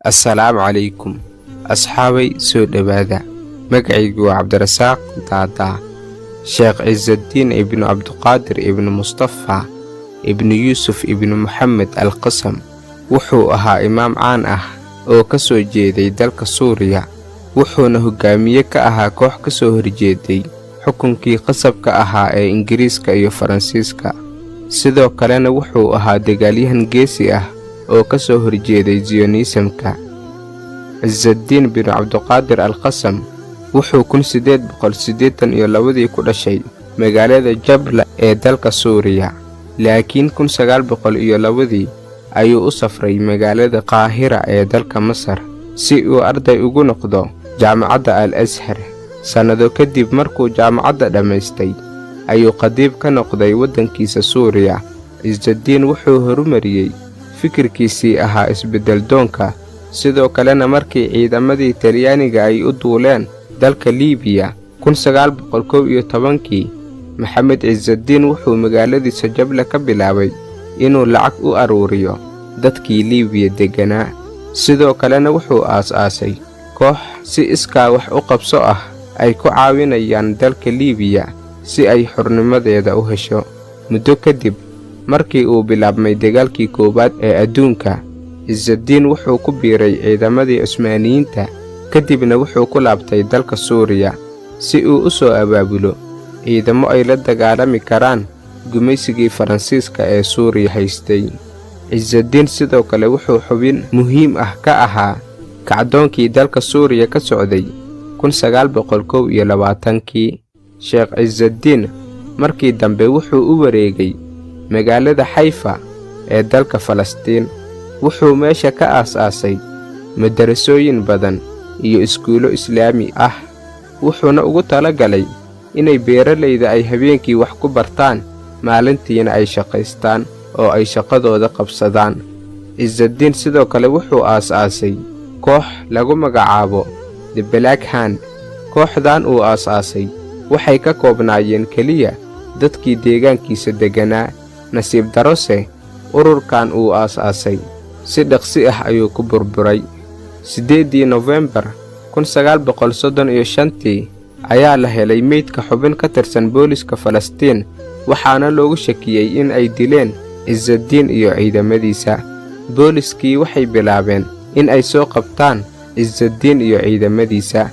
Assalaamu calaykum asxaabay soo dhawaada. Magacaygu waa Cabdirasaaq Daadaa. Sheekh Ciisaddiin ibnu Cabdiqaadir ibnu Mustafa ibnu Yuusuf ibnu Muxamed al-Qasam wuxuu ahaa imaam caan ah oo ka soo jeeday dalka Suuriya, wuxuuna hogaamiye ka ahaa koox ka soo horjeeday xukunkii qasabka ahaa ee Ingiriiska iyo Faransiiska. Sidoo kalena wuxuu ahaa dagaalyahan geesi ah oo ka soo horjeeday Zionismka. Ciisaddiin bin Cabdiqaadir al-Qasam wuxuu 1882 ku dhashay magaalada Jabla ee dalka Suuriya, laakiin 1902 ayuu u safray magaalada Qaahira ee dalka Masar si uu arday ugu noqdo jaamacadda Al-Azhar. Sanado kadib markuu jaamacadda dhammaystay ayuu qadiib ka noqday waddankiisa Suuriya. Ciisaddiin wuxuu horumariyey fikirkiisii ahaa isbeddel doonka. Sidoo kalena markii ciidamadii Talyaaniga ay u duuleen dalka Liibiya 1911, Maxamed Ciisaddiin wuxuu magaaladiisa Jabla ka bilaabay inuu lacag u aruuriyo dadkii Liibiya deganaa. Sidoo kalena wuxuu aasaasay koox si iskaa wax u qabso ah ay ku caawinayaan dalka Liibiya si ay xornimadeeda u hesho. Muddo kadib markii uu bilaabmay dagaalkii koowaad ee adduunka, Ciisaddiin wuxuu ku biiray ciidamadii Cusmaaniyiinta, kadibna wuxuu ku laabtay dalka Suuriya si uu u soo abaabulo ciidamo ay la dagaalami karaan gumaysigii Faransiiska ee Suuriya haystay. Ciisaddiin sidoo kale wuxuu xubin muhiim ah ka ahaa kacdoonkii dalka Suuriya ka socday 1921. Sheekh Ciisaddiin markii dambe wuxuu u wareegay magaalada Xayfa ee dalka Falastiin. Wuxuu meesha ka aasaasay madarasooyin badan iyo iskuulo islaami ah, wuxuuna ugu talagalay inay beeralayda ay habeenkii wax ku bartaan, maalintiina ay shaqaystaan oo ay shaqadooda qabsadaan. Ciisaddiin sidoo kale wuxuu aasaasay koox lagu magacaabo The Black Hand. Kooxdan uu aasaasay waxay ka koobnaayeen keliya dadkii deegaankiisa deganaa. Nasiib darose, ururkan uu aasaasay si dhaqsi ah ayuu ku burburay. 8 Novembar 1935 ayaa la helay meydka xubin ka tirsan booliska Falastiin, waxaana loogu shakiyey in ay dileen Ciisaddiin iyo ciidamadiisa. Booliskii waxay bilaabeen in ay soo qabtaan Ciisaddiin iyo ciidamadiisa.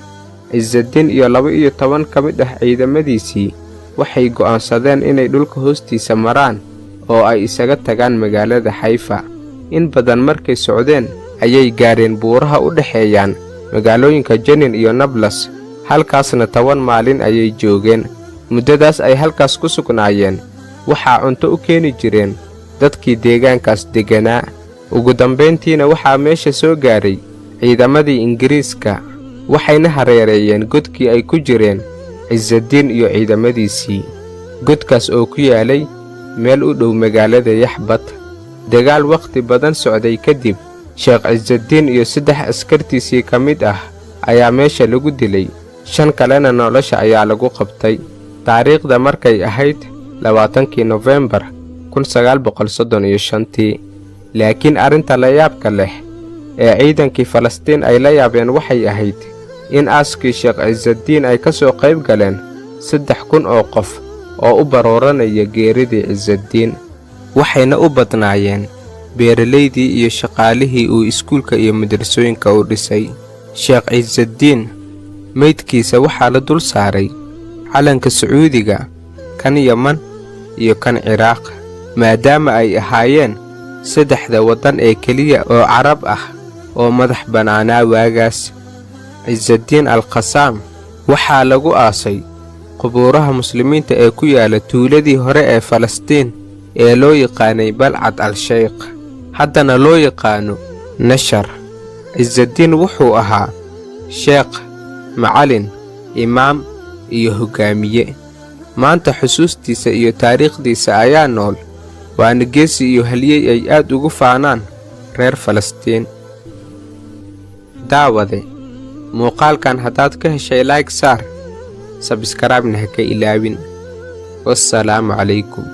Ciisaddiin iyo 12 ka mid ah ciidamadiisii waxay go'aansadeen inay dhulka hoostiisa maraan oo ay isaga tagaan magaalada Xayfa. In badan markay socdeen ayay gaareen buuraha u dhexeeyaan magaalooyinka Jenin iyo Nablus, halkaasna 10 maalin ayay joogeen. Muddadaas ay halkaas ku sugnaayeen waxaa cunto u keeni jireen dadkii deegaankaas deganaa. Ugu dambayntiina waxaa meesha soo gaaray ciidamadii Ingiriiska, waxayna hareereeyeen godkii ay ku jireen Ciisaddiin iyo ciidamadiisii. Godkaas oo ku yaalay meel u dhow magaalada Yaxbat. Dagaal waqti badan socday kadib, Sheekh Ciisaddiin iyo 3 askartiisii ka mid ah ayaa meesha lagu dilay, 5 kalena nolosha ayaa lagu qabtay. Taariikhda markay ahayd 20 Novembar 1935. Laakiin arrinta la yaabka leh ee ciidankii Falastiin ay la yaabeen waxay ahayd in aaskii Sheekh Ciisaddiin ay ka soo qayb galeen 3,000 oo qof oo u barooranaya geeridii Ciisaddiin, waxayna u badnaayeen beeralaydii iyo shaqaalihii uu iskuulka iyo madrasooyinka u dhisay. Sheekh Ciisaddiin meydkiisa waxaa la dul saaray calanka Sacuudiga, kan Yaman iyo kan Ciraaq, maadaama ay ahaayeen 3 waddan ee keliya oo Carab ah oo madax bannaanaa waagaas. Ciisaddiin al-Qasam waxaa lagu aasay qubuuraha muslimiinta ee ku yaala tuuladii hore ee Falastiin ee loo yaqaanay Balcad al-Sheikh, haddana loo yaqaano Nashar. Ciisaddiin wuxuu ahaa sheekh, macallin, imaam iyo hogaamiye. Maanta xusuustiisa iyo taariikhdiisa ayaa nool, waana geesi iyo halyey ay aad ugu faanaan reer Falastiin. Daawade, muuqaalkan haddaad ka heshay like saar, sabskraibna ha ka ilaawin. Wassalaamu calaykum.